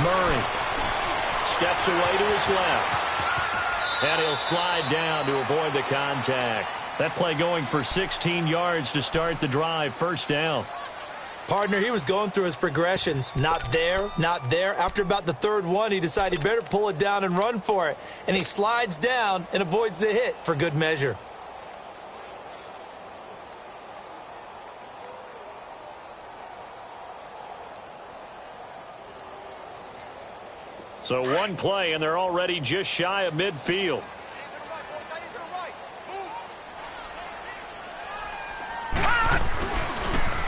Murray steps away to his left. And he'll slide down to avoid the contact. That play going for 16 yards to start the drive. First down. Partner, he was going through his progressions. Not there, not there. After about the third one, he decided he better pull it down and run for it. And he slides down and avoids the hit for good measure. So one play, and they're already just shy of midfield.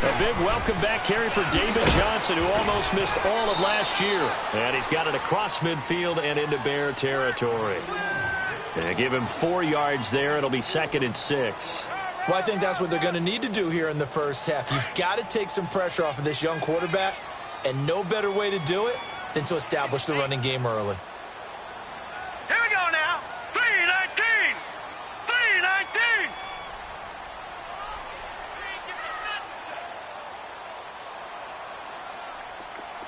A big welcome back carry for David Johnson, who almost missed all of last year. And he's got it across midfield and into Bear territory. They give him 4 yards there. It'll be 2nd and 6. Well, I think that's what they're going to need to do here in the first half. You've got to take some pressure off of this young quarterback, and no better way to do it than to establish the running game early. Here we go now. 3-19. 3-19.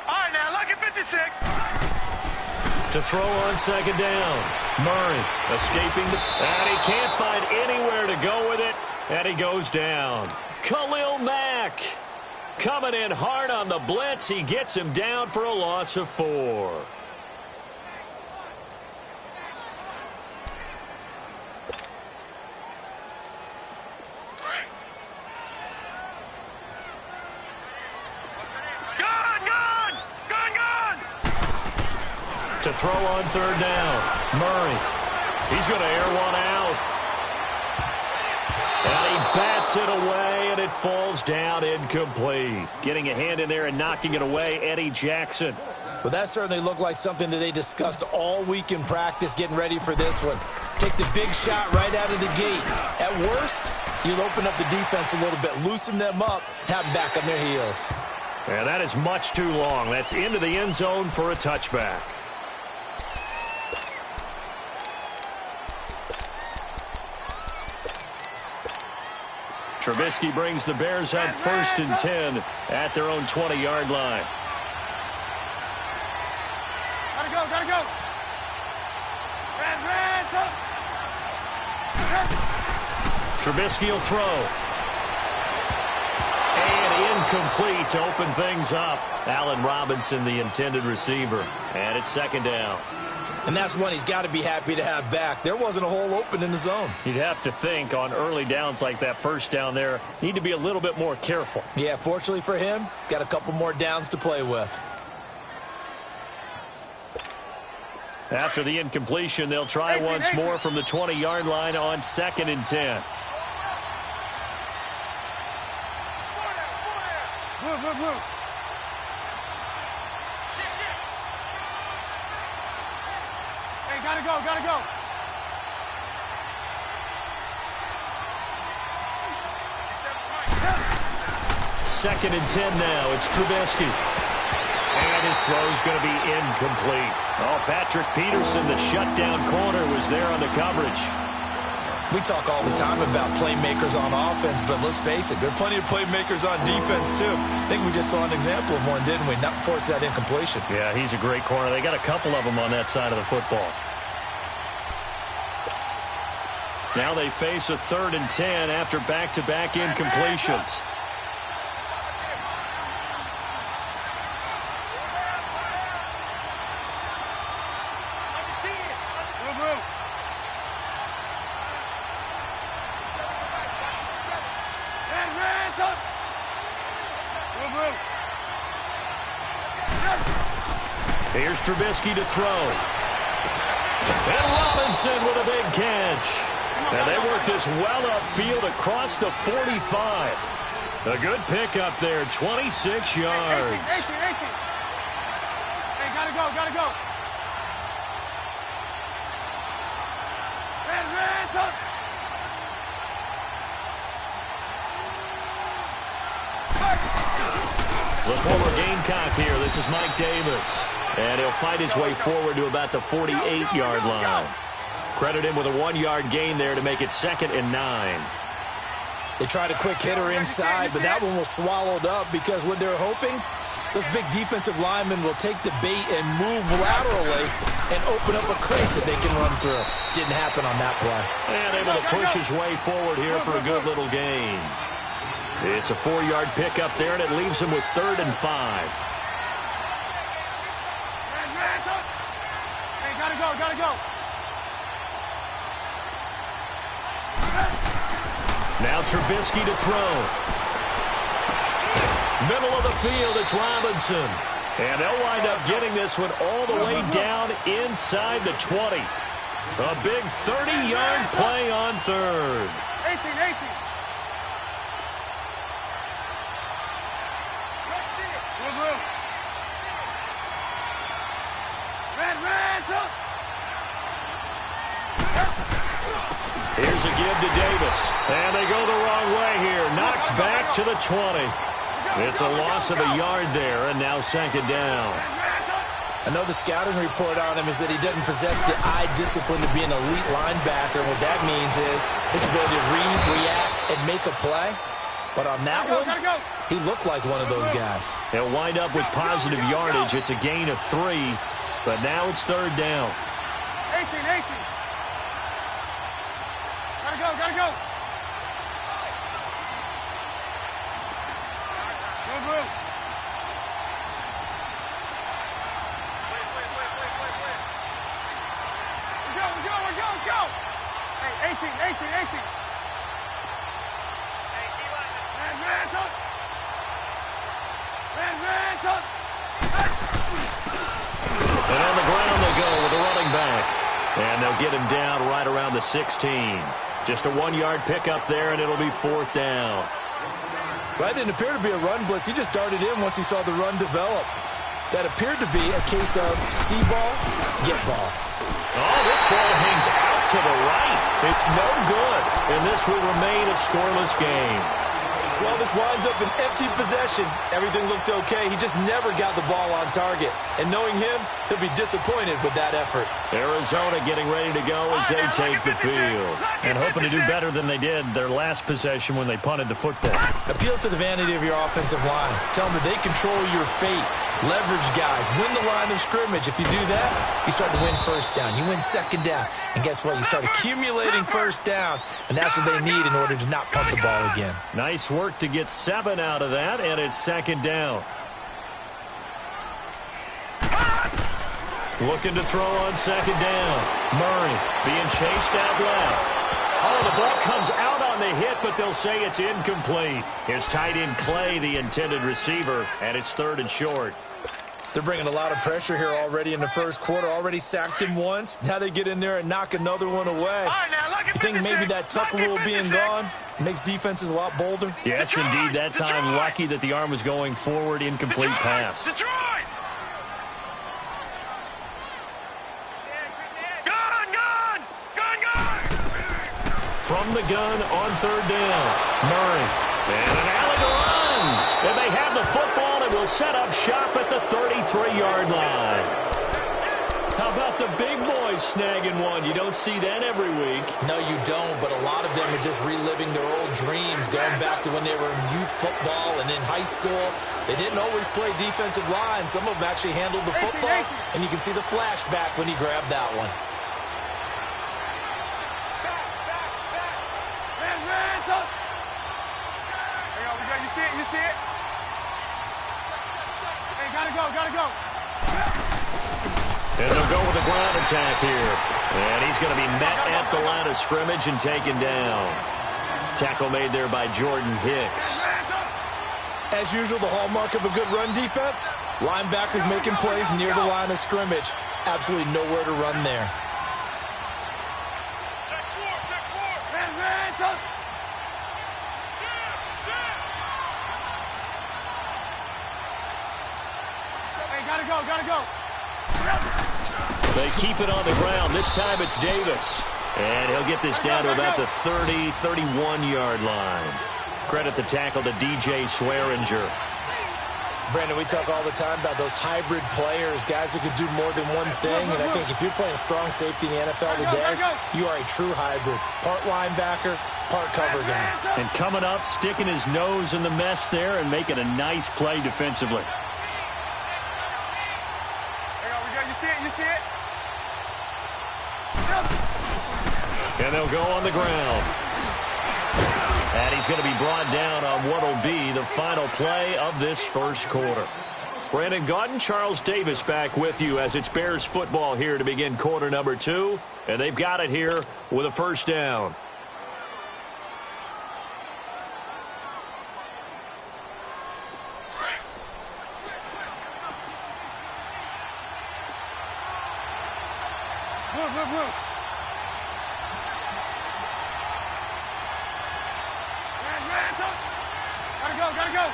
All right, now, look at 56. To throw on 2nd down. Murray escaping and he can't find anywhere to go with it, and he goes down. Khalil Mack coming in hard on the blitz. He gets him down for a loss of 4. To throw on 3rd down. Murray. He's going to air one out. And he bats it away, and it falls down incomplete. Getting a hand in there and knocking it away, Eddie Jackson. Well, that certainly looked like something that they discussed all week in practice getting ready for this one. Take the big shot right out of the gate. At worst, you'll open up the defense a little bit, loosen them up, have them back on their heels. And that is much too long. That's into the end zone for a touchback. Trubisky brings the Bears up 1st and 10 at their own 20-yard line. Gotta go, gotta go. Trubisky will throw. And incomplete to open things up. Allen Robinson, the intended receiver. And it's 2nd down. And that's one he's got to be happy to have back. There wasn't a hole open in the zone. You'd have to think on early downs like that, first down there, need to be a little bit more careful. Yeah, fortunately for him, got a couple more downs to play with. After the incompletion, they'll try once more from the 20-yard line on 2nd and 10. Move. Hey, gotta go. 2nd and 10 now. It's Trubisky. And his throw's going to be incomplete. Oh, Patrick Peterson, the shutdown corner, was there on the coverage. We talk all the time about playmakers on offense, but let's face it, there are plenty of playmakers on defense, too. I think we just saw an example of one, didn't we? Not force that incompletion. Yeah, he's a great corner. They got a couple of them on that side of the football. Now they face a 3rd and 10 after back-to-back incompletions. Here's Trubisky to throw. And Robinson with a big catch. And they work this well upfield across the 45. A good pickup there, 26 yards. Hey, gotta go. The former Gamecock here. This is Mike Davis. And he'll fight his way forward to about the 48-yard line. Credit him with a 1-yard gain there to make it 2nd and 9. They tried a quick hitter inside, but that one was swallowed up because what they're hoping Those big defensive linemen will take the bait and move laterally and open up a crease that they can run through. Didn't happen on that play. And able to push his way forward here for a good little gain. It's a 4-yard pickup there, and it leaves him with 3rd and 5. Hey, gotta go, gotta go. Now Trubisky to throw. Middle of the field, it's Robinson. And they'll wind up getting this one all the way down inside the 20. A big 30-yard play on 3rd. 18. Blue. Red, up. Here's a give to Davis. And they go the wrong way here. Knocked back to the 20. It's a loss of a yard there, and now 2nd down. I know the scouting report on him is that he doesn't possess the eye discipline to be an elite linebacker. What that means is his ability to read, react, and make a play. But on that one, he looked like one of those guys. They'll wind up with positive yardage. It's a gain of 3, but now it's 3rd down. 18. Gotta go. Blue. We go. Hey, 18. Red, up. And on the ground they go with a running back. And they'll get him down right around the 16. Just a 1-yard pickup there, and it'll be 4th down. Well, that didn't appear to be a run blitz. He just darted in once he saw the run develop. That appeared to be a case of see ball, get ball. Oh, this ball hangs out to the right. It's no good, and this will remain a scoreless game. Well, this winds up an empty possession. Everything looked okay. He just never got the ball on target. And knowing him, he'll be disappointed with that effort. Arizona getting ready to go as they take the field. And hoping to do better than they did their last possession when they punted the football. Appeal to the vanity of your offensive line. Tell them that they control your fate. Leverage guys. Win the line of scrimmage. If you do that, you start to win 1st down. You win 2nd down. And guess what? You start accumulating 1st downs. And that's what they need in order to not punt the ball again. Nice work to get 7 out of that, and it's 2nd down. Looking to throw on 2nd down. Murray being chased out left. Oh, the ball comes out on the hit, but they'll say it's incomplete. Here's tight end Clay, the intended receiver, and it's 3rd and short. They're bringing a lot of pressure here already in the 1st quarter. Already sacked him once. Now they get in there and knock another one away. You think maybe that tuck rule being gone makes defenses a lot bolder? Yes, indeed. That time, lucky that the arm was going forward. Incomplete pass. From the gun on 3rd down. Murray. And an alley to run. And they have the football and will set up shop at the 33-yard line. How about the big boys snagging one? You don't see that every week. No, you don't, but a lot of them are just reliving their old dreams, going back to when they were in youth football and in high school. They didn't always play defensive line. Some of them actually handled the football, and you can see the flashback when he grabbed that one. You see it? Hey, gotta go. And they'll go with the ground attack here. And he's going to be met at the line of scrimmage and taken down. Tackle made there by Jordan Hicks. As usual, the hallmark of a good run defense, linebackers making plays near the line of scrimmage. Absolutely nowhere to run there. Gotta go. They keep it on the ground. This time it's Davis. And he'll get this down to about the 30, 31-yard line. Credit the tackle to DJ Swearinger. Brandon, we talk all the time about those hybrid players, guys who could do more than one thing. And I think if you're playing strong safety in the NFL today, you are a true hybrid. Part linebacker, part cover guy. And coming up, sticking his nose in the mess there and making a nice play defensively. see it, you see it? And they'll go on the ground. And he's going to be brought down on what will be the final play of this first quarter. Brandon Gaudin, Charles Davis back with you as it's Bears football here to begin quarter number 2. And they've got it here with a first down. Move. Gotta go.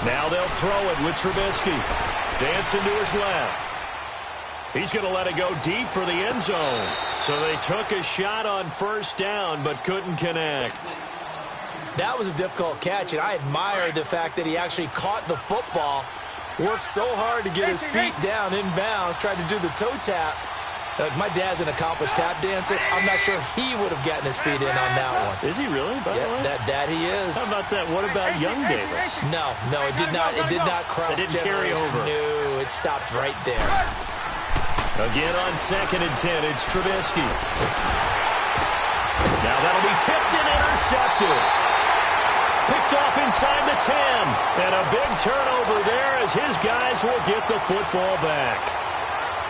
Now they'll throw it with Trubisky. Dancing to his left. He's going to let it go deep for the end zone. So they took a shot on first down but couldn't connect. That was a difficult catch, and I admire the fact that he actually caught the football, worked so hard to get his feet down inbounds, tried to do the toe tap. My dad's an accomplished tap dancer. I'm not sure he would have gotten his feet in on that one. Is he really, by the way? That he is. How about that? What about young Davis? No, it did not. It did not cross. It didn't carry over. No, it stopped right there. Again on 2nd and 10, it's Trubisky. Now that'll be tipped and intercepted. Picked off inside the 10. And a big turnover there as his guys will get the football back.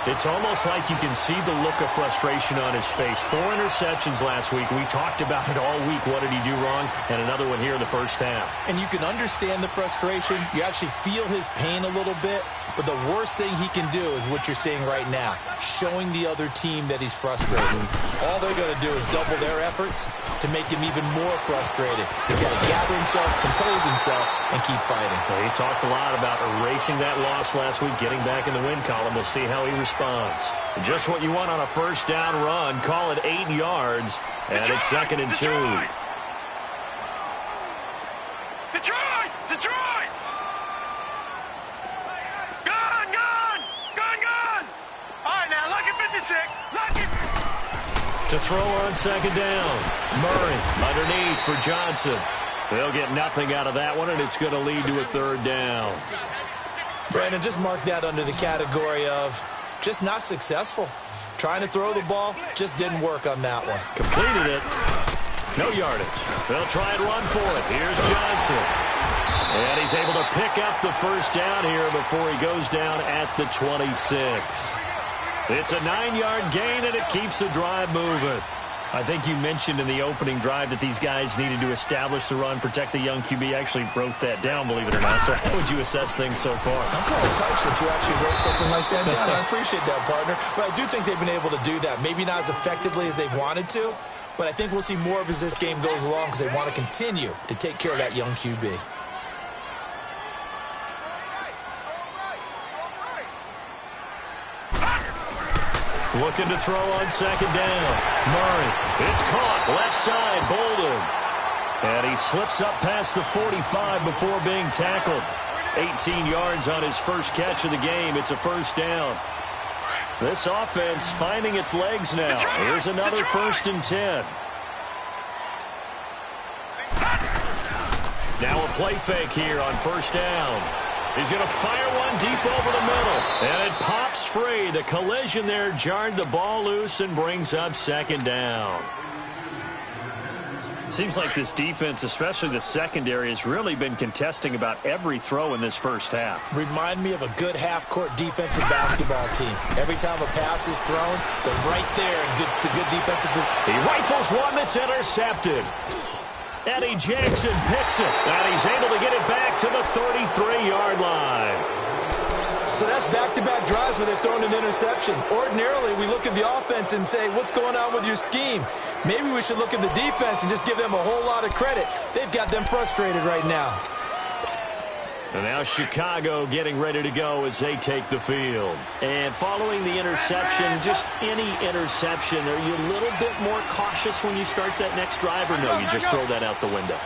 It's almost like you can see the look of frustration on his face. 4 interceptions last week. We talked about it all week. What did he do wrong? And another one here in the first half. And you can understand the frustration. You actually feel his pain a little bit. But the worst thing he can do is what you're seeing right now, showing the other team that he's frustrated. All they're going to do is double their efforts to make him even more frustrated. He's got to gather himself, compose himself, and keep fighting. Well, he talked a lot about erasing that loss last week, getting back in the win column. We'll see how he responds. Just what you want on a first down run. Call it 8 yards, and it's 2nd and 2. Detroit! Gun! All right, now, lucky 56. Lucky. To throw on 2nd down. Murray underneath for Johnson. They'll get nothing out of that one, and it's going to lead to a 3rd down. Brandon, just mark that under the category of just not successful. Trying to throw the ball, just didn't work on that one. Completed it. No yardage. They'll try and run for it. Here's Johnson. And he's able to pick up the first down here before he goes down at the 26. It's a 9-yard gain, and it keeps the drive moving. I think you mentioned in the opening drive that these guys needed to establish the run, protect the young QB. I actually wrote that down, believe it or not. So how would you assess things so far? I'm kind of touched that you actually wrote something like that down. I appreciate that, partner. But I do think they've been able to do that. Maybe not as effectively as they've wanted to, but I think we'll see more of as this game goes along because they want to continue to take care of that young QB. Looking to throw on 2nd down. Murray. It's caught. Left side. Bolden. And he slips up past the 45 before being tackled. 18 yards on his first catch of the game. It's a first down. This offense finding its legs now. Here's another 1st and 10. Now a play fake here on first down. He's going to fire one deep over the middle. And it pops free. The collision there jarred the ball loose and brings up 2nd down. Seems like this defense, especially the secondary, has really been contesting about every throw in this first half. Remind me of a good half-court defensive basketball team. Every time a pass is thrown, they're right there in good defensive position. He rifles one that's intercepted. Eddie Jackson picks it, and he's able to get it back to the 33-yard line. So that's back-to-back drives where they've thrown an interception. Ordinarily, we look at the offense and say, what's going on with your scheme? Maybe we should look at the defense and just give them a whole lot of credit. They've got them frustrated right now. And now Chicago getting ready to go as they take the field. And following the interception, just any interception, are you a little bit more cautious when you start that next drive, or no, you just throw that out the window?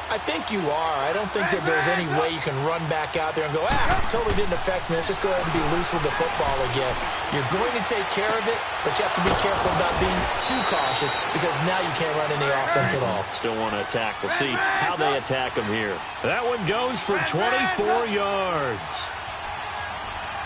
I think you are. I don't think that there's any way you can run back out there and go, totally didn't affect me. Let's just go ahead and be loose with the football again. You're going to take care of it, but you have to be careful about being too cautious because now you can't run any offense at all. Still want to attack. We'll see how they attack him here. That one goes for 24 yards.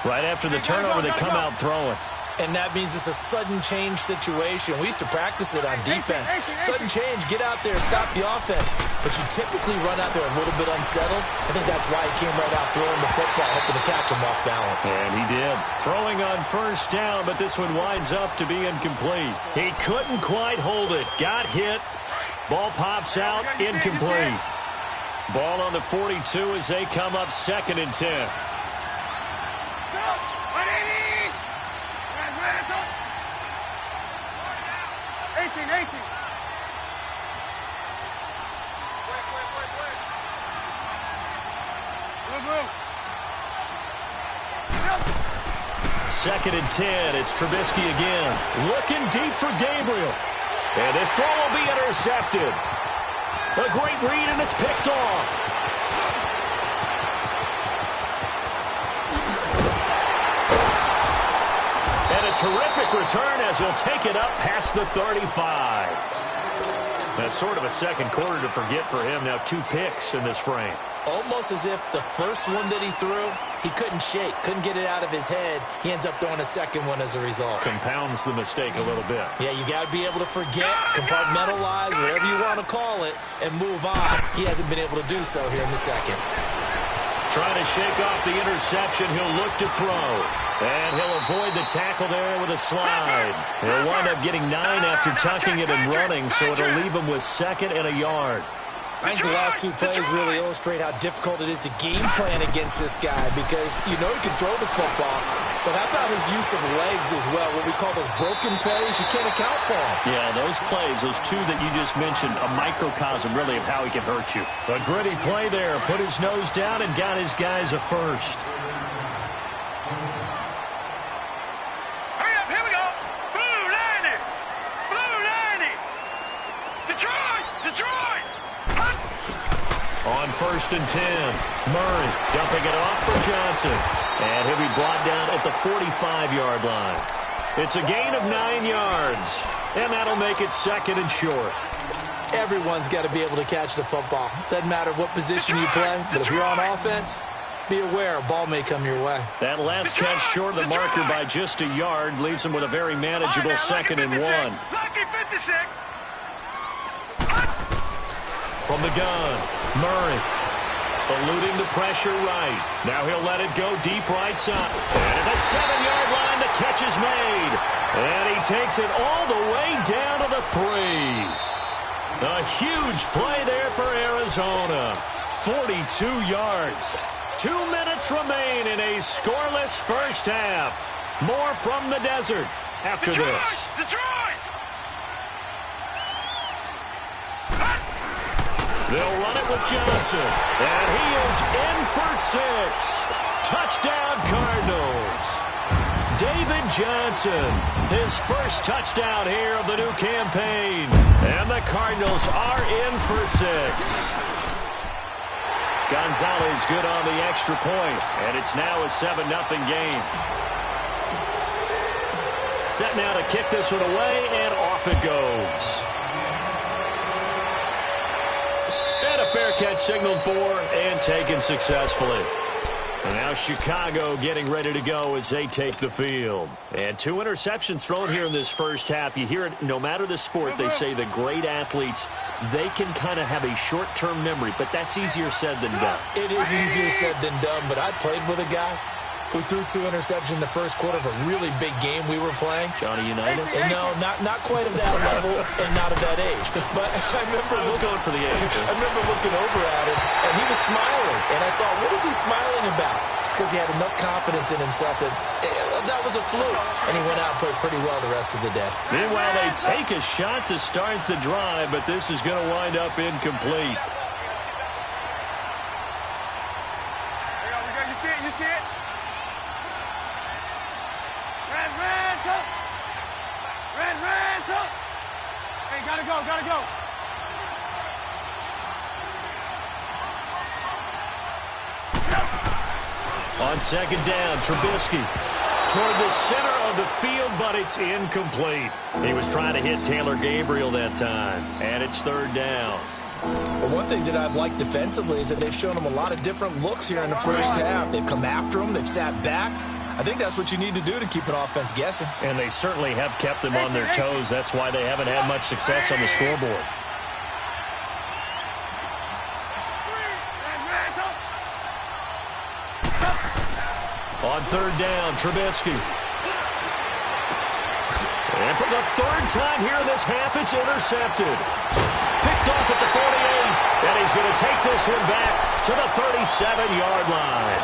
Right after the turnover, they come out throwing. And that means it's a sudden change situation. We used to practice it on defense. Sudden change, get out there, stop the offense. But you typically run out there a little bit unsettled. I think that's why he came right out throwing the football, hoping to catch him off balance. And he did. Throwing on first down, but this one winds up to be incomplete. He couldn't quite hold it. Got hit. Ball pops out, incomplete. Ball on the 42 as they come up 2nd and 10. 18. Second and 10. It's Trubisky again. Looking deep for Gabriel. And this throw will be intercepted. A great read, and it's picked off. And a terrific return as he'll take it up past the 35. That's sort of a second quarter to forget for him. Now 2 picks in this frame. Almost as if the first one that he threw, he couldn't shake, couldn't get it out of his head. He ends up throwing a second one as a result. Compounds the mistake a little bit. Yeah, you got to be able to forget, compartmentalize, whatever you want to call it, and move on. He hasn't been able to do so here in the second. Trying to shake off the interception, he'll look to throw. And he'll avoid the tackle there with a slide. He'll wind up getting 9 after tucking it and running, so it'll leave him with 2nd and a yard. I think the last 2 plays really illustrate how difficult it is to game plan against this guy because you know he can throw the football, but how about his use of legs as well? What we call those broken plays, you can't account for them. Yeah, those plays, those 2 that you just mentioned, a microcosm really of how he can hurt you. A gritty play there, put his nose down and got his guys a first. Hurry up, here we go. Blue 90. Detroit. On 1st and 10, Murray dumping it off for Johnson. And he'll be brought down at the 45-yard line. It's a gain of 9 yards, and that'll make it 2nd and short. Everyone's got to be able to catch the football. Doesn't matter what position you play, but if you're on offense, be aware a ball may come your way. That last catch short of the marker by just a yard leaves him with a very manageable 2nd and 1. Lucky 56. From the gun, Murray eluding the pressure right. Now he'll let it go deep right side. And at the 7-yard line, the catch is made. And he takes it all the way down to the 3. A huge play there for Arizona. 42 yards. 2 minutes remain in a scoreless first half. More from the desert after this. Detroit! They'll run it with Johnson. And he is in for 6. Touchdown, Cardinals. David Johnson, his first touchdown here of the new campaign. And the Cardinals are in for 6. Gonzalez good on the extra point. And it's now a 7-0 game. Set now to kick this one away, and off it goes. And a fair catch signaled for and taken successfully. And now Chicago getting ready to go as they take the field. And 2 interceptions thrown here in this first half. You hear it, no matter the sport, they say the great athletes, they can kind of have a short-term memory, but that's easier said than done. It is easier said than done, but I played with a guy who threw 2 interceptions in the first quarter of a really big game we were playing. Johnny Unitas? And no, not quite of that level and not of that age. But I remember going for the age. I remember looking over at him, and he was smiling. And I thought, what is he smiling about? It's because he had enough confidence in himself that that was a fluke. And he went out and played pretty well the rest of the day. Meanwhile, they take a shot to start the drive, but this is going to wind up incomplete. You see it? Red. Hey, gotta go. On second down, Trubisky toward the center of the field, but it's incomplete. He was trying to hit Taylor Gabriel that time, and it's third down. But one thing that I've liked defensively is that they've shown him a lot of different looks here in the first half. They've come after him. They've sat back. I think that's what you need to do to keep an offense guessing. And they certainly have kept them on their toes. That's why they haven't had much success on the scoreboard. On third down, Trubisky. And for the third time here in this half, it's intercepted. Picked off at the 48, and he's going to take this one back to the 37-yard line.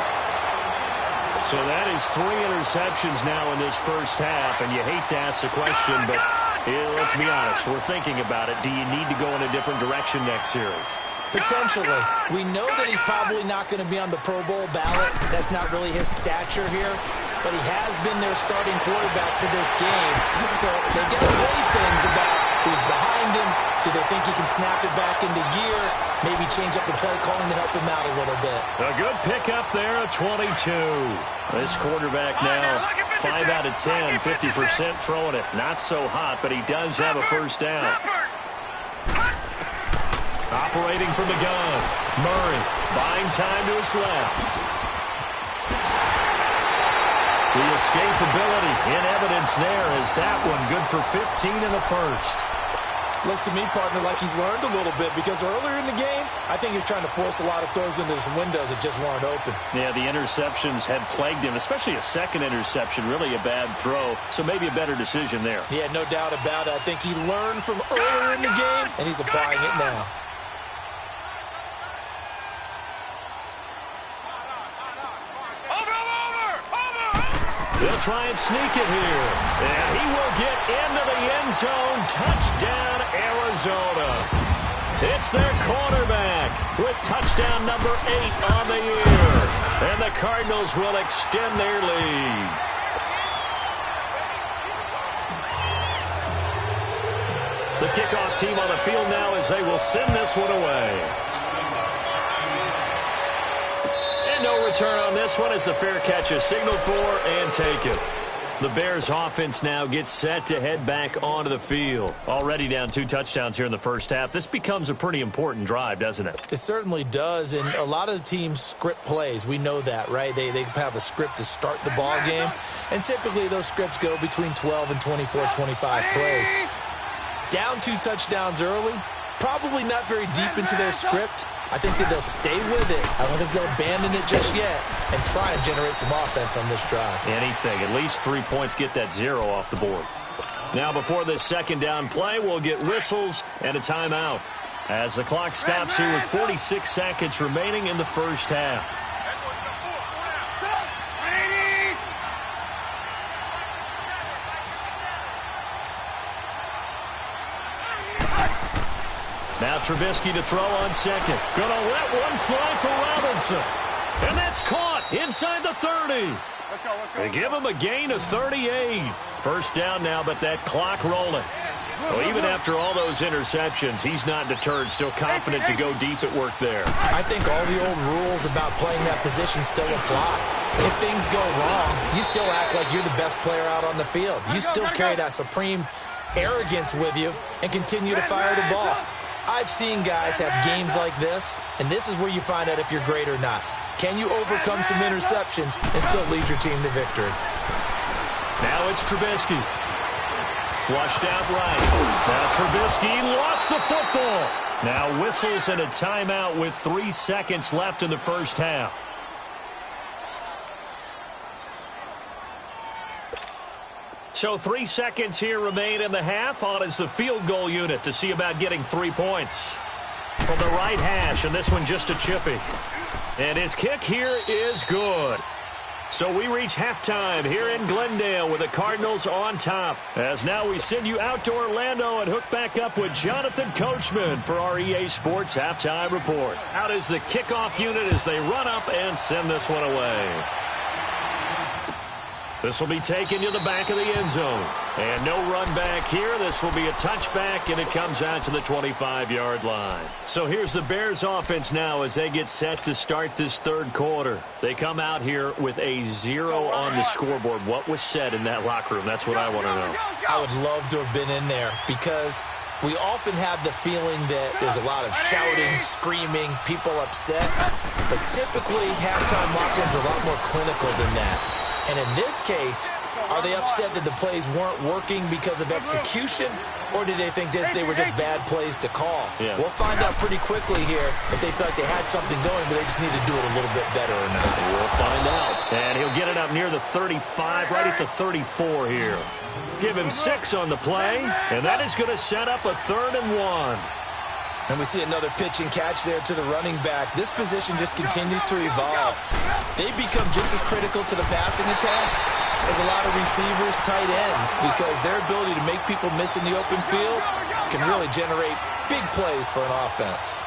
So that is 3 interceptions now in this first half, and you hate to ask the question, but let's be honest, we're thinking about it. Do you need to go in a different direction next series? Potentially. We know that he's probably not going to be on the Pro Bowl ballot. That's not really his stature here. But he has been their starting quarterback for this game. So they're going to weigh things about who's behind him. Do they think he can snap it back into gear? Maybe change up the play calling to help him out a little bit. A good pickup there, a 22. This quarterback now 5 out of 10, 50% throwing it. Not so hot, but he does have a first down. Operating from the gun, Murray buying time to his left. The escapability in evidence there is that one good for 15 in the first. Looks to me, partner, like he's learned a little bit because earlier in the game, I think he was trying to force a lot of throws into some windows that just weren't open. Yeah, the interceptions had plagued him, especially a second interception, really a bad throw, so maybe a better decision there. Yeah, no doubt about it. I think he learned from earlier in the game, and he's applying it now. They'll try and sneak it here. And he will get into the end zone. Touchdown, Arizona. It's their quarterback with touchdown number 8 on the year. And the Cardinals will extend their lead. The kickoff team on the field now as they will send this one away. No return on this one as the fair catch is signaled for and taken. The Bears offense now gets set to head back onto the field. Already down 2 touchdowns here in the first half. This becomes a pretty important drive, doesn't it? It certainly does, and a lot of the teams script plays. We know that, right? They have a script to start the ball game, and typically those scripts go between 12 and 24, 25 plays. Down 2 touchdowns early, probably not very deep into their script. I think that they'll stay with it. I don't think they'll abandon it just yet and try and generate some offense on this drive. Anything. At least 3 points get that 0 off the board. Now before this second down play, we'll get whistles and a timeout as the clock stops here with 46 seconds remaining in the first half. Now Trubisky to throw on second. Gonna let one fly for Robinson. And that's caught inside the 30. They give him a gain of 38. First down now, but that clock rolling. Well, even after all those interceptions, he's not deterred, still confident to go deep at work there. I think all the old rules about playing that position still apply. If things go wrong, you still act like you're the best player out on the field. You still carry that supreme arrogance with you and continue to fire the ball. I've seen guys have games like this, and this is where you find out if you're great or not. Can you overcome some interceptions and still lead your team to victory? Now it's Trubisky. Flushed out right. Now Trubisky lost the football. Now whistles and a timeout with 3 seconds left in the first half. So 3 seconds here remain in the half. On is the field goal unit to see about getting 3 points. From the right hash, and this one just a chippy. And his kick here is good. So we reach halftime here in Glendale with the Cardinals on top. As now we send you out to Orlando and hook back up with Jonathan Coachman for our EA Sports Halftime Report. Out is the kickoff unit as they run up and send this one away. This will be taken to the back of the end zone. And no run back here. This will be a touchback, and it comes out to the 25-yard line. So here's the Bears offense now as they get set to start this third quarter. They come out here with a 0 on the scoreboard. What was said in that locker room? That's what I want to know. I would love to have been in there because we often have the feeling that there's a lot of shouting, screaming, people upset. But typically, halftime locker rooms are a lot more clinical than that. And in this case, are they upset that the plays weren't working because of execution, or did they think they were just bad plays to call? Yeah. We'll find out pretty quickly here if they felt like they had something going, but they just need to do it a little bit better or not. We'll find out. And he'll get it up near the 35, right at the 34 here. Give him 6 on the play, and that is going to set up a 3rd and 1. And we see another pitch and catch there to the running back. This position just continues to evolve. They become just as critical to the passing attack as a lot of receivers, tight ends, because their ability to make people miss in the open field can really generate big plays for an offense.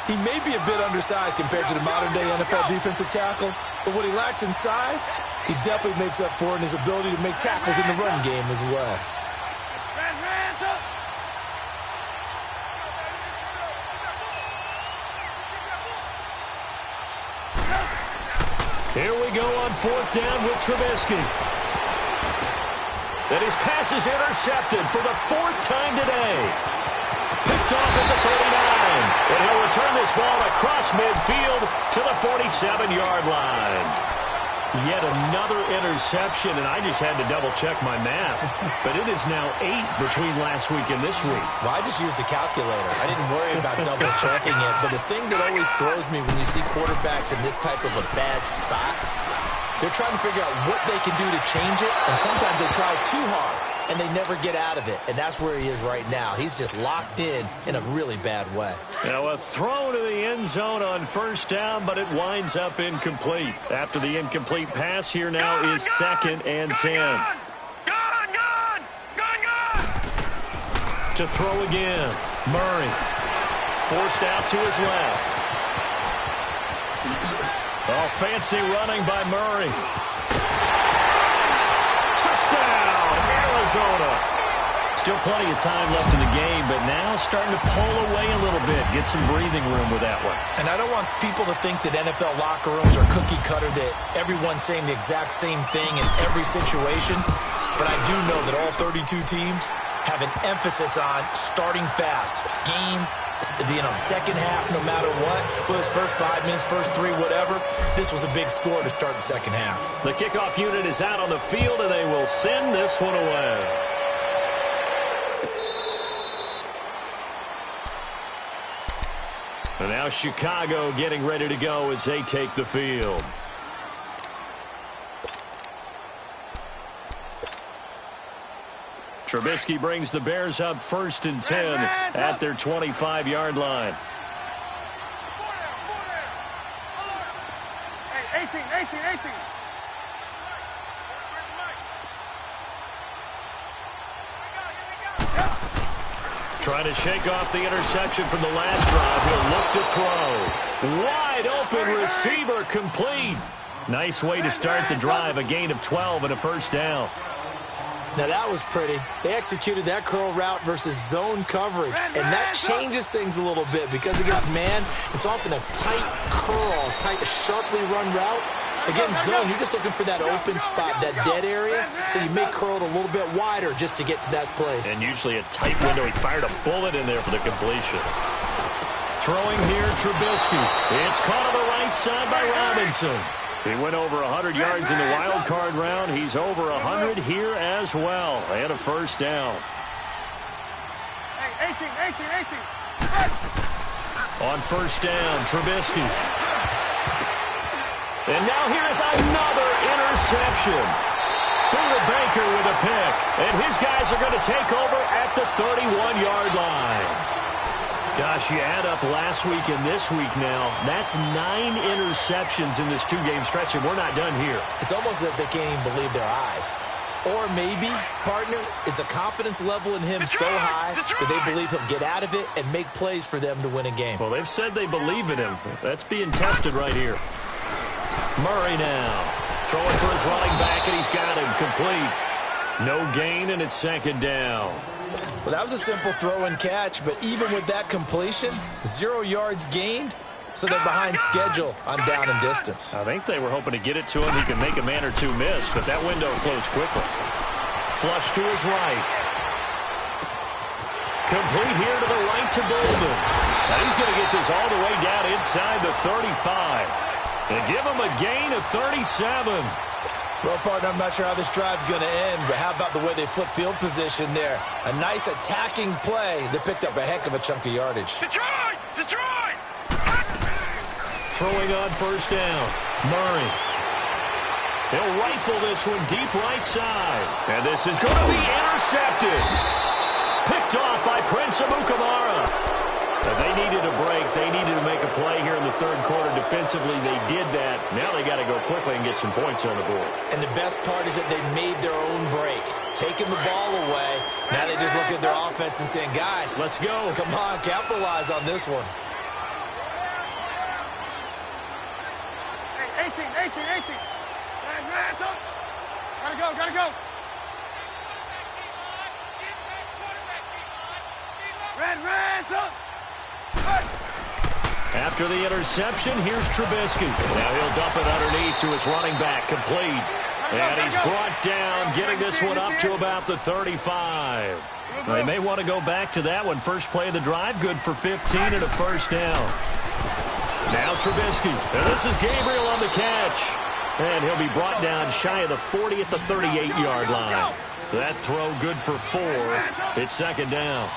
He may be a bit undersized compared to the modern-day NFL defensive tackle, but what he lacks in size, he definitely makes up for in his ability to make tackles in the run game as well. Here we go on 4th down with Trubisky. And his pass is intercepted for the 4th time today. Picked off at the 39. And he'll return this ball across midfield to the 47-yard line. Yet another interception, and I just had to double-check my math. But it is now 8 between last week and this week. Well, I just used a calculator. I didn't worry about double-checking it. But the thing that always throws me when you see quarterbacks in this type of a bad spot, they're trying to figure out what they can do to change it, and sometimes they try too hard, and they never get out of it. And that's where he is right now. He's just locked in a really bad way. Now a throw to the end zone on 1st down, but it winds up incomplete. After the incomplete pass, here now is 2nd and 10. Gone! To throw again, Murray. Forced out to his left. Oh, fancy running by Murray. Touchdown, Arizona. Still plenty of time left in the game, but now starting to pull away a little bit. Get some breathing room with that one. And I don't want people to think that NFL locker rooms are cookie cutter, that everyone's saying the exact same thing in every situation. But I do know that all 32 teams have an emphasis on starting fast. Game, second half, no matter what. Well, his first 5 minutes, first 3, whatever. This was a big score to start the second half. The kickoff unit is out on the field, and they will send this one away. And now Chicago getting ready to go as they take the field. Trubisky brings the Bears up 1st and 10 at their 25-yard line. Hey, 18. Trying to shake off the interception from the last drive. He'll look to throw. Wide open receiver complete. Nice way to start the drive. A gain of 12 and a 1st down. Now that was pretty. They executed that curl route versus zone coverage, and that changes things a little bit because against man, it's often a tight curl, sharply run route. Against zone, you're just looking for that open spot, that dead area, so you may curl it a little bit wider just to get to that place. And usually a tight window. He fired a bullet in there for the completion. Throwing here, Trubisky. It's caught on the right side by Robinson. He went over 100 yards in the wild card round. He's over 100 here as well. And a 1st down. Hey, 18. On 1st down, Trubisky. And now here is another interception. Buda Baker with a pick. And his guys are going to take over at the 31-yard line. Gosh, you add up last week and this week now. That's 9 interceptions in this 2-game stretch, and we're not done here. It's almost as if they can't even believe their eyes. Or maybe, partner, is the confidence level in him so high that they believe he'll get out of it and make plays for them to win a game. Well, they've said they believe in him. That's being tested right here. Murray now. Throwing for his running back, and he's got him complete. No gain, and it's second down. Well, that was a simple throw and catch, but even with that completion, 0 yards gained, so they're behind schedule on down and distance. I think they were hoping to get it to him. He can make a man or two miss, but that window closed quickly. Flush to his right. Complete here to the right to Bolden. Now he's going to get this all the way down inside the 35. And give him a gain of 37. Well, partner, I'm not sure how this drive's going to end, but how about the way they flip field position there? A nice attacking play that picked up a heck of a chunk of yardage. Detroit! Detroit! Throwing on first down. Murray. He'll rifle this one deep right side. And this is going to be intercepted. Picked off by Prince Amukamara. They needed a break. They needed to make a play here in the third quarter defensively. They did that. Now they got to go quickly and get some points on the board. And the best part is that they made their own break. Taking the ball away. Now they just look at their offense and saying, guys, let's go. Come on, capitalize on this one. Hey, 18. Gotta go. Red. After the interception, here's Trubisky. Now he'll dump it underneath to his running back, complete. And he's brought down, getting this one up to about the 35. They may want to go back to that one. First play of the drive, good for 15 and a first down. Now Trubisky. And this is Gabriel on the catch. And he'll be brought down shy of the 40 at the 38-yard line. That throw good for 4. It's second down.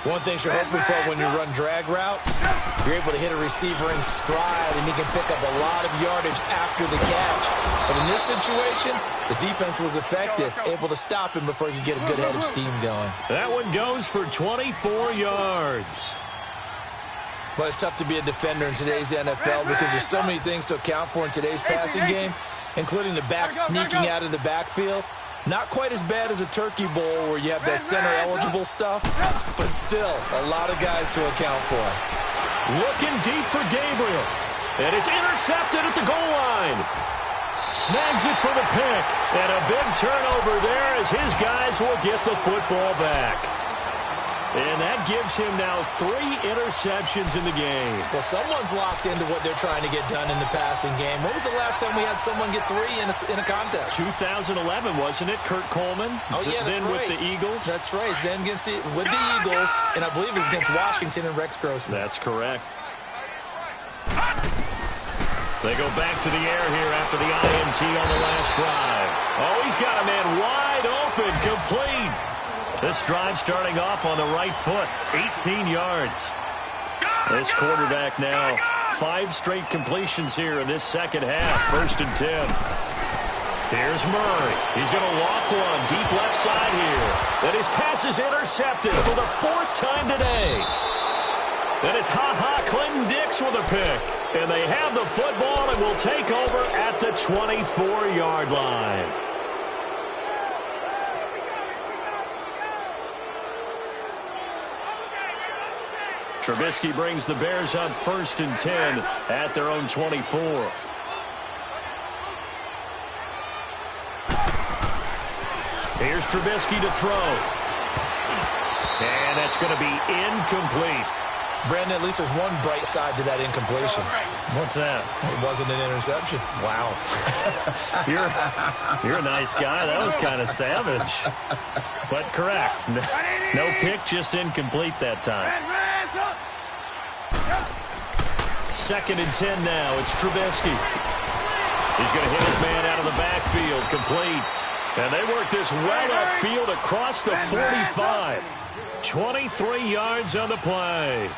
One thing you're hoping for when you run drag routes, you're able to hit a receiver in stride, and he can pick up a lot of yardage after the catch. But in this situation, the defense was effective, able to stop him before he could get a good head of steam going. That one goes for 24 yards. Well, it's tough to be a defender in today's NFL because there's so many things to account for in today's passing game, including the back sneaking out of the backfield. Not quite as bad as a turkey bowl where you have that center-eligible stuff, but still a lot of guys to account for. Looking deep for Gabriel, and it's intercepted at the goal line. Snags it for the pick, and a big turnover there as his guys will get the football back. And that gives him now 3 interceptions in the game. Well, someone's locked into what they're trying to get done in the passing game. When was the last time we had someone get 3 in a contest? 2011, wasn't it? Kurt Coleman. Oh, yeah, that's then right. with the Eagles. That's right. Then with the Eagles, and I believe it's against Washington and Rex Grossman. That's correct. They go back to the air here after the INT on the last drive. Oh, he's got a man wide open, complete. This drive starting off on the right foot, 18 yards. This quarterback now, 5 straight completions here in this second half, 1st and 10. Here's Murray. He's going to loft one deep left side here. And his pass is intercepted for the 4th time today. And it's Clinton Dix with a pick. And they have the football and will take over at the 24-yard line. Trubisky brings the Bears up 1st and 10 at their own 24. Here's Trubisky to throw. And that's going to be incomplete. Brandon, at least there's one bright side to that incompletion. What's that? It wasn't an interception. Wow. You're a nice guy. That was kind of savage. But correct. No pick, just incomplete that time. 2nd and 10 now. It's Trubisky. He's going to hit his man out of the backfield. Complete. And they work this well upfield across the 45. 23 yards on the play.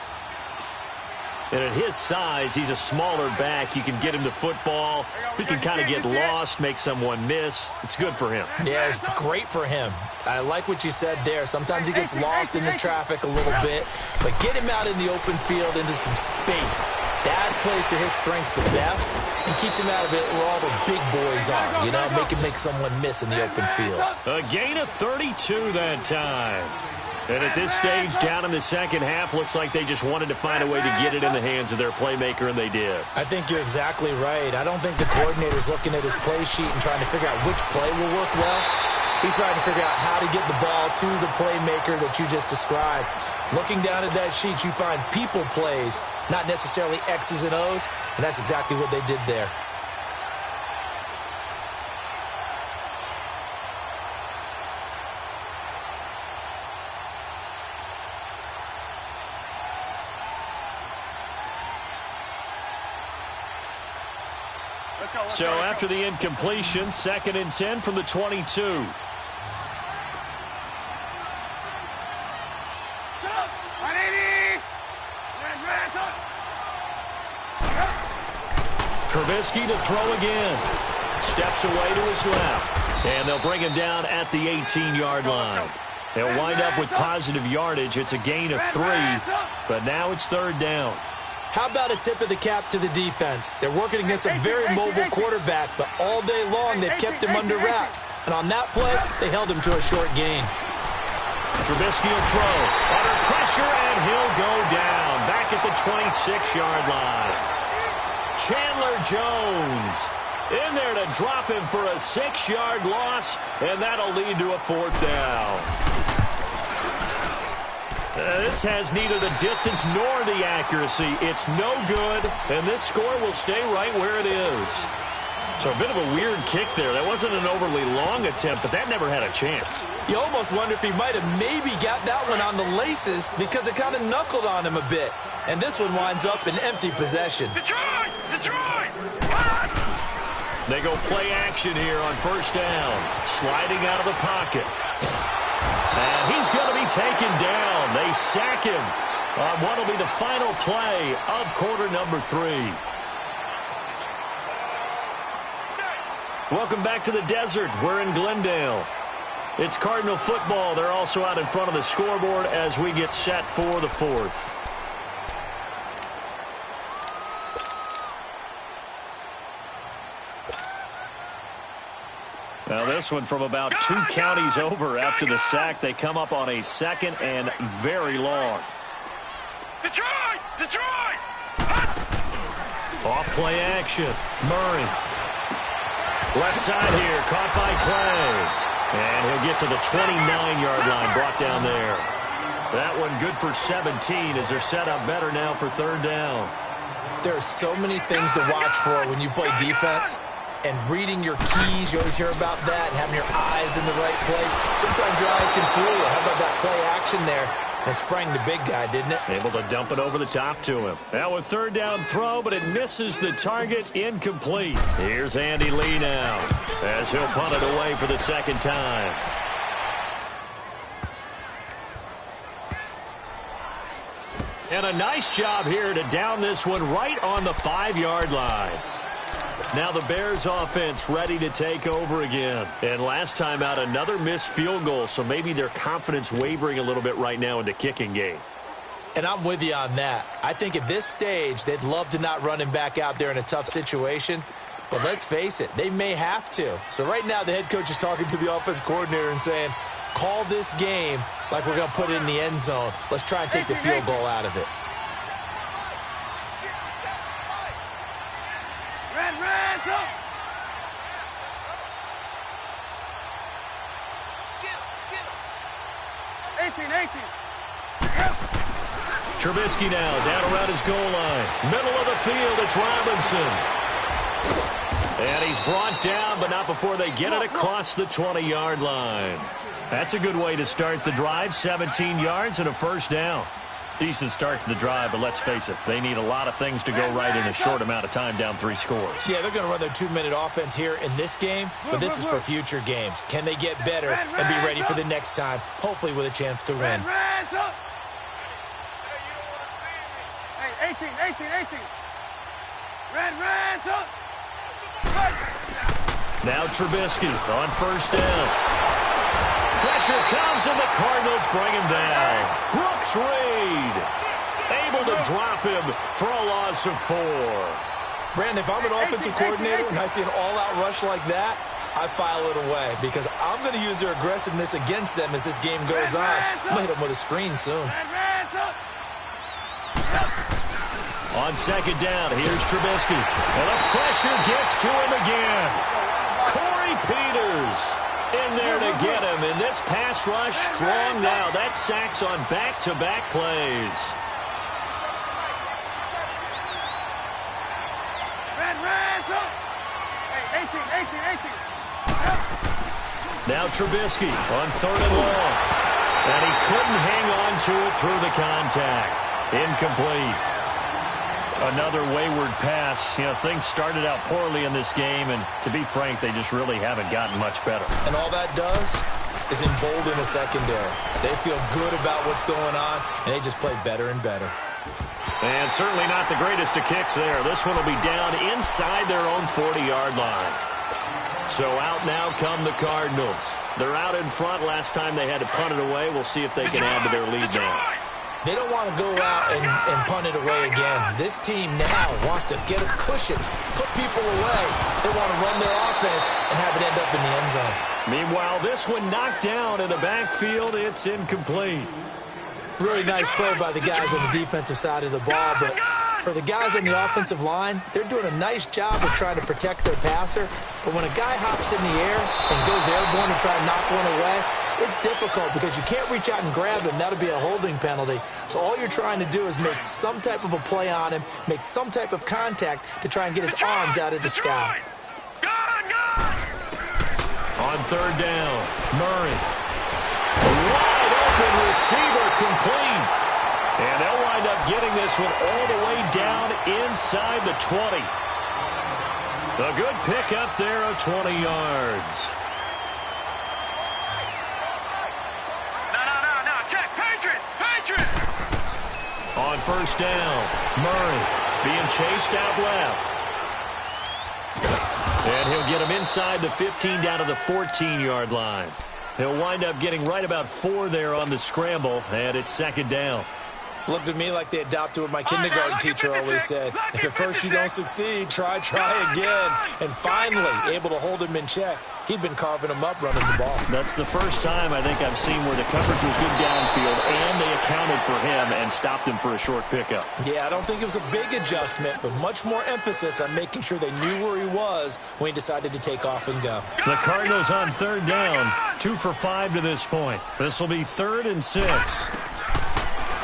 And at his size, he's a smaller back. You can get him the football. He can kind of get lost, make someone miss. It's good for him. Yeah, it's great for him. I like what you said there. Sometimes he gets lost in the traffic a little bit, but get him out in the open field into some space. That plays to his strengths the best and keeps him out of it where all the big boys are, you know, make someone miss in the open field. A gain of 32 that time. And at this stage, down in the second half, looks like they just wanted to find a way to get it in the hands of their playmaker, and they did. I think you're exactly right. I don't think the coordinator's looking at his play sheet and trying to figure out which play will work well. He's trying to figure out how to get the ball to the playmaker that you just described. Looking down at that sheet, you find people plays, not necessarily X's and O's, and that's exactly what they did there. So after the incompletion, 2nd and 10 from the 22. Trubisky to throw again. Steps away to his left. And they'll bring him down at the 18-yard line. They'll wind up with positive yardage. It's a gain of 3, but now it's 3rd down. How about a tip of the cap to the defense? They're working against a very mobile quarterback, but all day long they've kept him under wraps. And on that play, they held him to a short gain. Trubisky will throw. Under pressure, and he'll go down. Back at the 26-yard line. Chandler Jones in there to drop him for a 6-yard loss, and that'll lead to a 4th down. This has neither the distance nor the accuracy. It's no good, and this score will stay right where it is. So a bit of a weird kick there. That wasn't an overly long attempt, but that never had a chance. You almost wonder if he might have maybe got that one on the laces because it kind of knuckled on him a bit. And this one winds up in empty possession. Detroit! Detroit! They go play action here on 1st down. Sliding out of the pocket. And he's going to be taken down. They sack him on what will be the final play of quarter number 3. Welcome back to the desert. We're in Glendale. It's Cardinal football. They're also out in front of the scoreboard as we get set for the 4th. Now this one from about 2 counties over after the sack. They come up on a 2nd and very long. Detroit! Detroit! Off play action. Murray. Left side here. Caught by Clay. And he'll get to the 29-yard line. Brought down there. That one good for 17 as they're set up better now for 3rd down. There are so many things to watch for when you play defense. And reading your keys, you always hear about that, and having your eyes in the right place. Sometimes your eyes can fool you. How about that play action there? It sprang the big guy, didn't it? Able to dump it over the top to him. Now a 3rd down throw, but it misses the target. Incomplete. Here's Andy Lee now as he'll punt it away for the 2nd time. And a nice job here to down this one right on the 5-yard line. Now the Bears offense ready to take over again. And last time out, another missed field goal, so maybe their confidence wavering a little bit right now in the kicking game. And I'm with you on that. I think at this stage, they'd love to not run him back out there in a tough situation. But let's face it, they may have to. So right now, the head coach is talking to the offense coordinator and saying, call this game like we're going to put it in the end zone. Let's try and take the field goal out of it. Trubisky now down around his goal line. Middle of the field, it's Robinson. And he's brought down, but not before they get it across the 20-yard line. That's a good way to start the drive. 17 yards and a 1st down. Decent start to the drive, but let's face it, they need a lot of things to go right in a short amount of time, down 3 scores. Yeah, they're going to run their 2-minute offense here in this game, but this is for future games. Can they get better and be ready for the next time, hopefully with a chance to win? Hey, 18. Now Trubisky on 1st down. Pressure comes, and the Cardinals bring him down. Brooks Reed able to drop him for a loss of 4. Brandon, if I'm an offensive coordinator and I see an all-out rush like that, I file it away because I'm going to use their aggressiveness against them as this game goes on. I'm going to hit them with a screen soon. On 2nd down, here's Trubisky. And the pressure gets to him again. Corey Peters in there to get This pass rush strong now. That's sacks on back-to-back plays. Now Trubisky on 3rd and long. And he couldn't hang on to it through the contact. Incomplete. Another wayward pass. You know, things started out poorly in this game, and to be frank, they just really haven't gotten much better. And all that does is embolden the secondary. They feel good about what's going on, and they just play better and better. And certainly not the greatest of kicks there. This one will be down inside their own 40-yard line. So out now come the Cardinals. They're out in front. Last time they had to punt it away. We'll see if they can add to their lead now. They don't want to go out and punt it away again. This team now wants to get a cushion, put people away. They want to run their offense and have it end up in the end zone. Meanwhile, this one knocked down in the backfield. It's incomplete. Really nice play by the guys on the defensive side of the ball, but for the guys on the offensive line, they're doing a nice job of trying to protect their passer. But when a guy hops in the air and goes airborne to try and knock one away, it's difficult because you can't reach out and grab him. That'll be a holding penalty. So all you're trying to do is make some type of a play on him, make some type of contact to try and get his arms out of the sky. On 3rd down, Murray. Wide open receiver complete. And they'll wind up getting this one all the way down inside the 20. A good pick up there of 20 yards. No. Check. Patriot. On 1st down, Murray being chased out left. And he'll get him inside the 15 down to the 14-yard line. He'll wind up getting right about 4 there on the scramble, and it's 2nd down. Looked at me like they adopted what my kindergarten teacher always said. If at first you don't succeed, try again. And finally, able to hold him in check. He'd been carving him up running the ball. That's the first time I think I've seen where the coverage was good downfield, and they accounted for him and stopped him for a short pickup. Yeah, I don't think it was a big adjustment, but much more emphasis on making sure they knew where he was when he decided to take off and go. The Cardinals on 3rd down, 2 for 5 to this point. This will be 3rd and 6.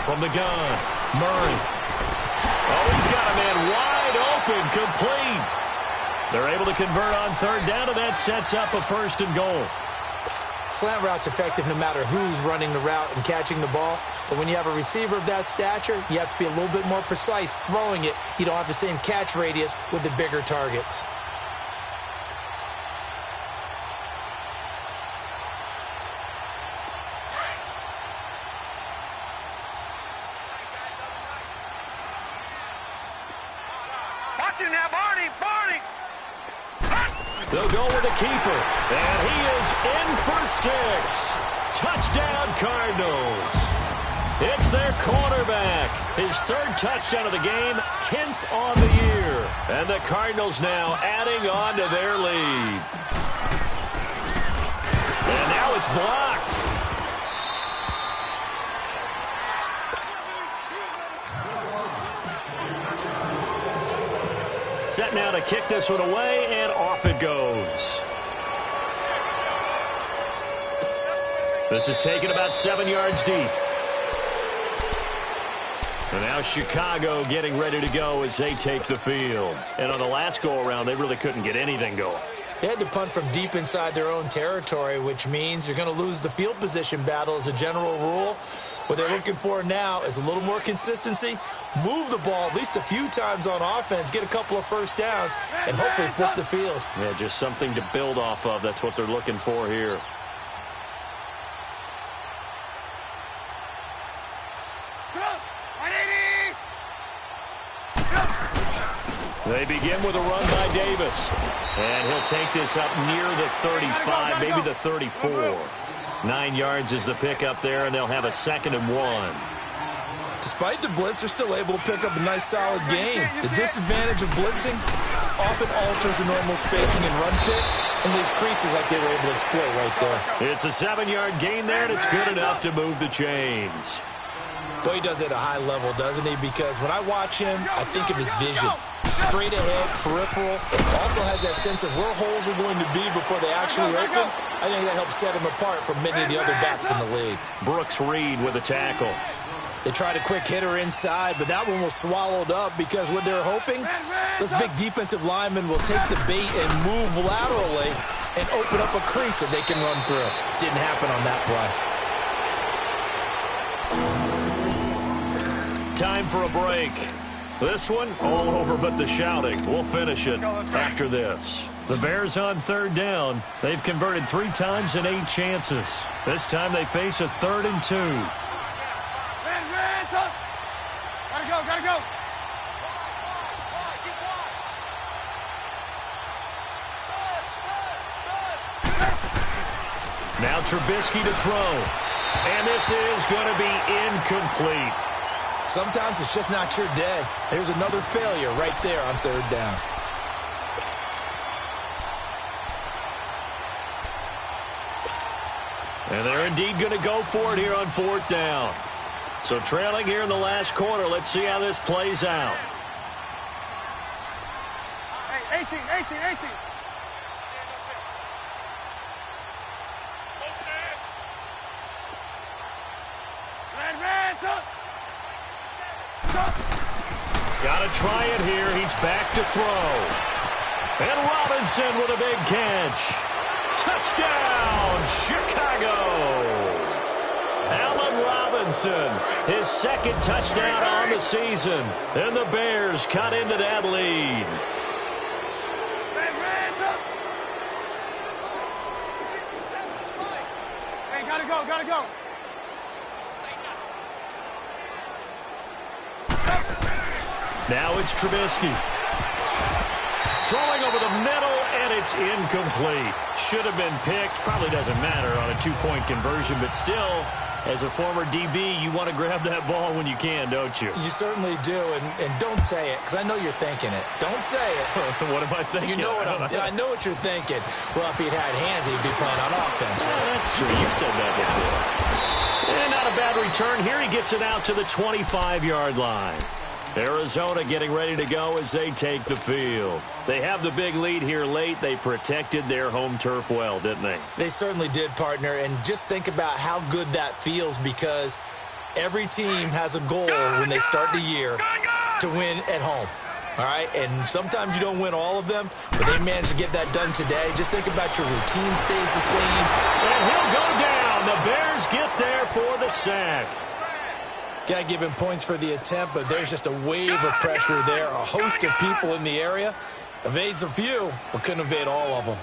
From the gun, Murray. Oh, he's got a man wide open, complete. They're able to convert on 3rd down, and that sets up a 1st and goal. Slant route's effective no matter who's running the route and catching the ball. But when you have a receiver of that stature, you have to be a little bit more precise throwing it. You don't have the same catch radius with the bigger targets. Now, Barney. They'll go with a keeper, and he is in for 6. Touchdown, Cardinals. It's their quarterback. His 3rd touchdown of the game, 10th on the year. And the Cardinals now adding on to their lead. And now it's blocked. Set now to kick this one away, and off it goes. This is taken about 7 yards deep. And now Chicago getting ready to go as they take the field. And on the last go-around, they really couldn't get anything going. They had to punt from deep inside their own territory, which means you're going to lose the field position battle as a general rule. What they're looking for now is a little more consistency, move the ball at least a few times on offense, get a couple of 1st downs, and hopefully flip the field. Yeah, just something to build off of. That's what they're looking for here. They begin with a run by Davis. And he'll take this up near the 35, maybe the 34. 9 yards is the pickup there, and they'll have a 2nd and 1. Despite the blitz, they're still able to pick up a nice, solid gain. The disadvantage of blitzing often alters the normal spacing and run fits and leaves creases like they were able to exploit right there. It's a 7-yard gain there, and it's good enough to move the chains. Boy, he does it at a high level, doesn't he? Because when I watch him, I think of his vision. straight ahead, peripheral. Also has that sense of where holes are going to be before they actually open. I think that helps set him apart from many of the other backs in the league. Brooks Reed with a tackle. They tried a quick hitter inside, but that one was swallowed up because what they're hoping, those big defensive linemen will take the bait and move laterally and open up a crease that they can run through. Didn't happen on that play. Time for a break. This one, all over but the shouting. We'll finish it after this. The Bears on third down. They've converted 3 times in 8 chances. This time they face a 3rd and 2. Gotta go. Now Trubisky to throw. And this is going to be incomplete. Sometimes it's just not your day. There's another failure right there on 3rd down. And they're indeed going to go for it here on 4th down. So trailing here in the last quarter. Let's see how this plays out. Hey, 18. Got to try it here. He's back to throw. And Robinson with a big catch. Touchdown, Chicago. Allen Robinson, his 2nd touchdown on the season. And the Bears cut into that lead. Hey, gotta go. Now it's Trubisky. Throwing over the middle, and it's incomplete. Should have been picked. Probably doesn't matter on a 2-point conversion, but still, as a former DB, you want to grab that ball when you can, don't you? You certainly do, and don't say it, because I know you're thinking it. Don't say it. What am I thinking? You know what I know what you're thinking. Well, if he'd had hands, he'd be playing on offense. Right? Yeah, that's true. You've said that before. And not a bad return here. He gets it out to the 25-yard line. Arizona getting ready to go as they take the field. They have the big lead here late. They protected their home turf well, didn't they? They certainly did, partner. And just think about how good that feels, because every team has a goal when they start the year to win at home. All right? And sometimes you don't win all of them, but they managed to get that done today. Just think about your routine stays the same. And he'll go down. The Bears get there for the sack. Got to give him points for the attempt, but there's just a wave of pressure there. A host of people in the area. Evades a few, but couldn't evade all of them.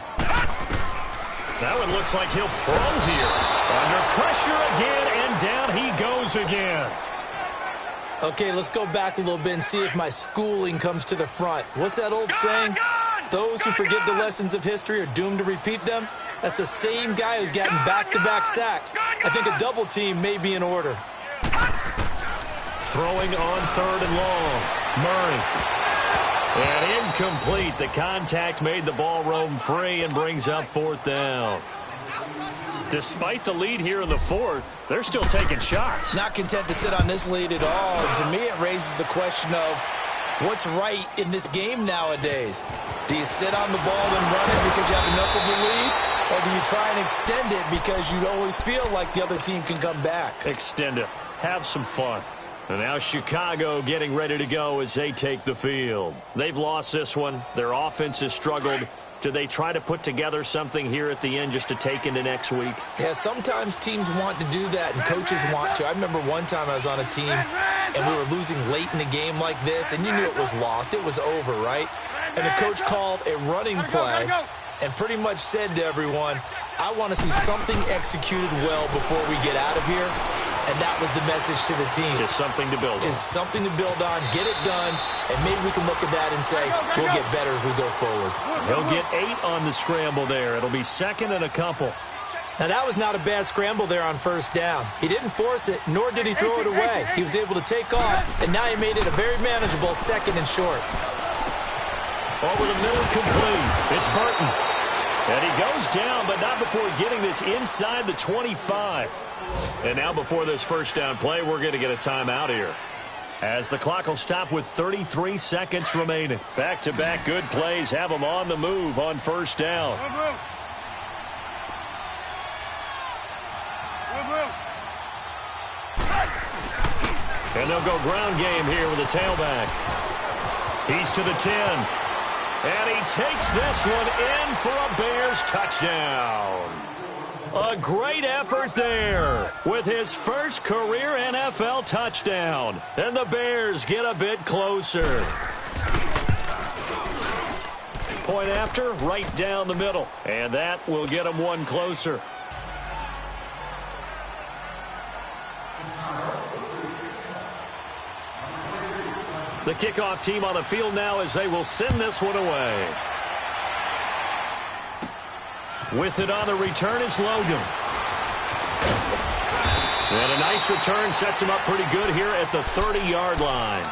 That one looks like he'll throw here. Under pressure again, and down he goes again. Okay, let's go back a little bit and see if my schooling comes to the front. What's that old saying? Those who forget the lessons of history are doomed to repeat them. That's the same guy who's gotten back-to-back sacks. I think a double team may be in order. Throwing on 3rd and long. Murray. And incomplete. The contact made the ball roam free and brings up 4th down. Despite the lead here in the 4th, they're still taking shots. Not content to sit on this lead at all. And to me, it raises the question of what's right in this game nowadays. Do you sit on the ball and run it because you have enough of a lead? Or do you try and extend it because you always feel like the other team can come back? Extend it. Have some fun. And now Chicago getting ready to go as they take the field. They've lost this one. Their offense has struggled. Do they try to put together something here at the end just to take into next week? Yeah, sometimes teams want to do that and coaches want to. I remember one time I was on a team and we were losing late in the game like this, and you knew it was lost. It was over, right? And the coach called a running play and pretty much said to everyone, I want to see something executed well before we get out of here. And that was the message to the team. Just something to build on. Just something to build on, get it done, and maybe we can look at that and say, we'll get better as we go forward. He'll get 8 on the scramble there. It'll be 2nd and a couple. Now, that was not a bad scramble there on 1st down. He didn't force it, nor did he throw it away. He was able to take off, and now he made it a very manageable 2nd and short. Over the middle, complete. It's Burton. And he goes down, but not before getting this inside the 25. And now before this 1st down play, we're going to get a timeout here. As the clock will stop with 33 seconds remaining. Back-to-back good plays have them on the move on first down. And they'll go ground game here with a tailback. He's to the 10. And he takes this one in for a Bears touchdown. A great effort there with his first career NFL touchdown. And the Bears get a bit closer. Point after, right down the middle. And that will get them one closer. The kickoff team on the field now as they will send this one away. With it on the return is Logan. And a nice return sets him up pretty good here at the 30-yard line.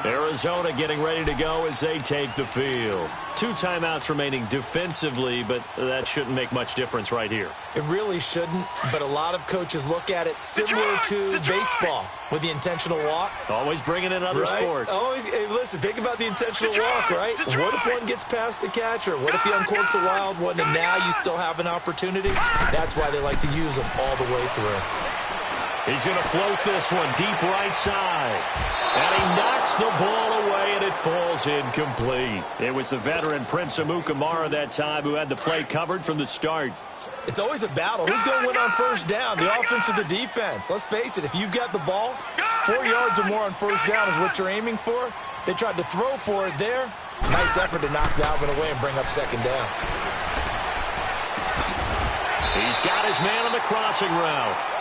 Arizona getting ready to go as they take the field. 2 timeouts remaining defensively, but that shouldn't make much difference right here. It really shouldn't, but a lot of coaches look at it similar to baseball with the intentional walk. Always bringing in other sports. Always, hey, listen, think about the intentional walk, right? What if one gets past the catcher? What if he uncorks a wild one and now you still have an opportunity? That's why they like to use them all the way through. He's going to float this one deep right side. And he knocks the ball away, and it falls incomplete. It was the veteran Prince Amukamara that time who had the play covered from the start. It's always a battle. Who's going to win on first down, the offense or the defense? Let's face it, if you've got the ball, 4 yards or more on first down is what you're aiming for. They tried to throw for it there. Nice effort to knock Dalvin away and bring up second down. He's got his man on the crossing route.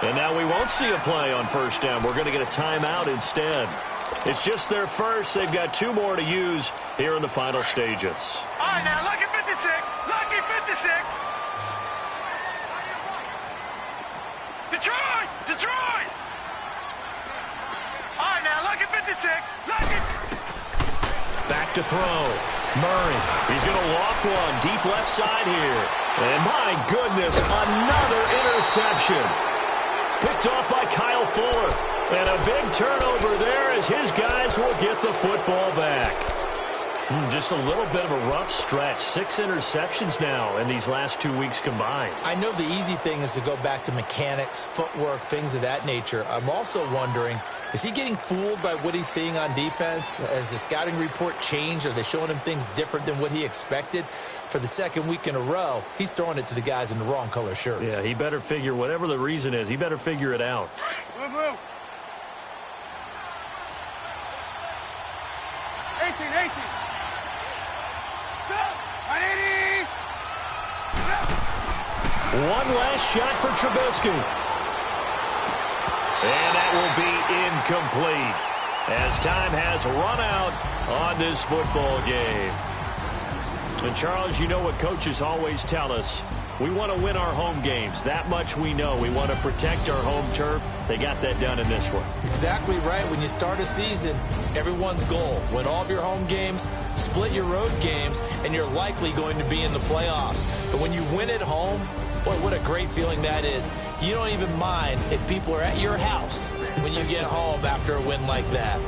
And now we won't see a play on first down. We're going to get a timeout instead. It's just their first. They've got 2 more to use here in the final stages. All right, now, lucky 56. Lucky 56. Detroit! Detroit! All right, now, lucky 56. Lucky. Back to throw. Murray. He's going to loft one deep left side here. And my goodness, another interception. Picked off by Kyle Fuller. And a big turnover there as his guys will get the football back. Just a little bit of a rough stretch. 6 interceptions now in these last 2 weeks combined. I know the easy thing is to go back to mechanics, footwork, things of that nature. I'm also wondering, is he getting fooled by what he's seeing on defense? Has the scouting report changed? Are they showing him things different than what he expected? For the second week in a row, he's throwing it to the guys in the wrong color shirts. Yeah, he better figure, whatever the reason is, he better figure it out. Move, move. 18. 180. One last shot for Trubisky. And that will be incomplete as time has run out on this football game. And, Charles, you know what coaches always tell us. We want to win our home games. That much we know. We want to protect our home turf. They got that done in this one. Exactly right. When you start a season, everyone's goal, win all of your home games, split your road games, and you're likely going to be in the playoffs. But when you win at home, boy, what a great feeling that is. You don't even mind if people are at your house when you get home after a win like that.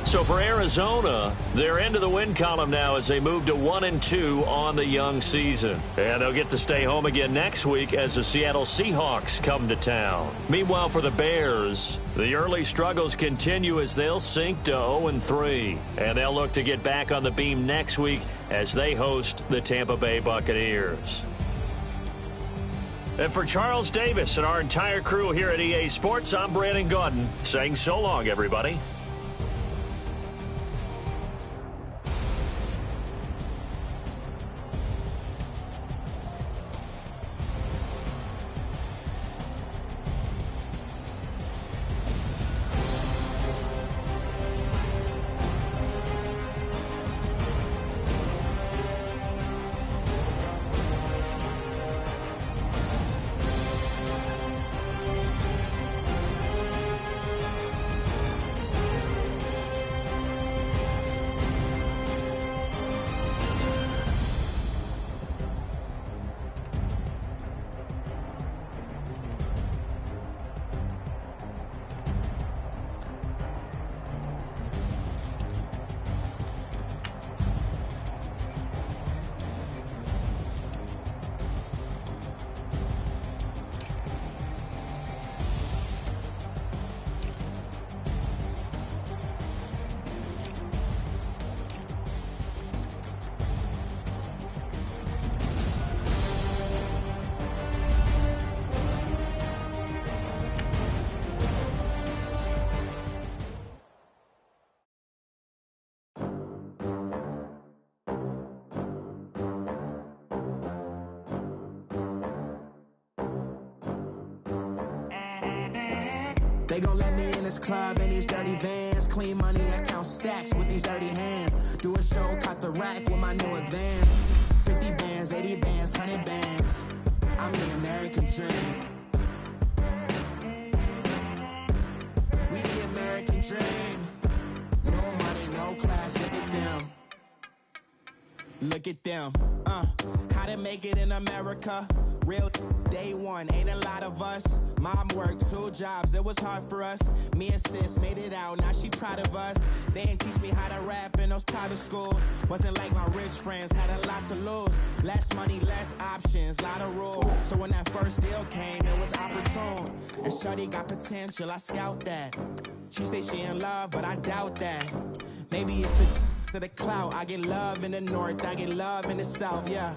So for Arizona, they're into the win column now as they move to 1-2 on the young season. And they'll get to stay home again next week as the Seattle Seahawks come to town. Meanwhile, for the Bears, the early struggles continue as they'll sink to 0-3. And they'll look to get back on the beam next week as they host the Tampa Bay Buccaneers. And for Charles Davis and our entire crew here at EA Sports, I'm Brandon Gaudin saying so long, everybody. They gon' let me in this club in these dirty vans. Clean money, I count stacks with these dirty hands. Do a show, cop the rack with my new advance. 50 bands, 80 bands, 100 bands. I'm the American dream. We the American dream. No money, no class, look at them. Look at them, how to make it in America. Real day one, ain't a lot of us. Mom worked 2 jobs, it was hard for us. Me and sis made it out, now she proud of us. They didn't teach me how to rap in those private schools. Wasn't like my rich friends, had a lot to lose. Less money, less options, lot of rules. So when that first deal came, it was opportune. And shorty got potential, I scout that. She say she in love, but I doubt that. Maybe it's the clout. I get love in the north, I get love in the south, yeah.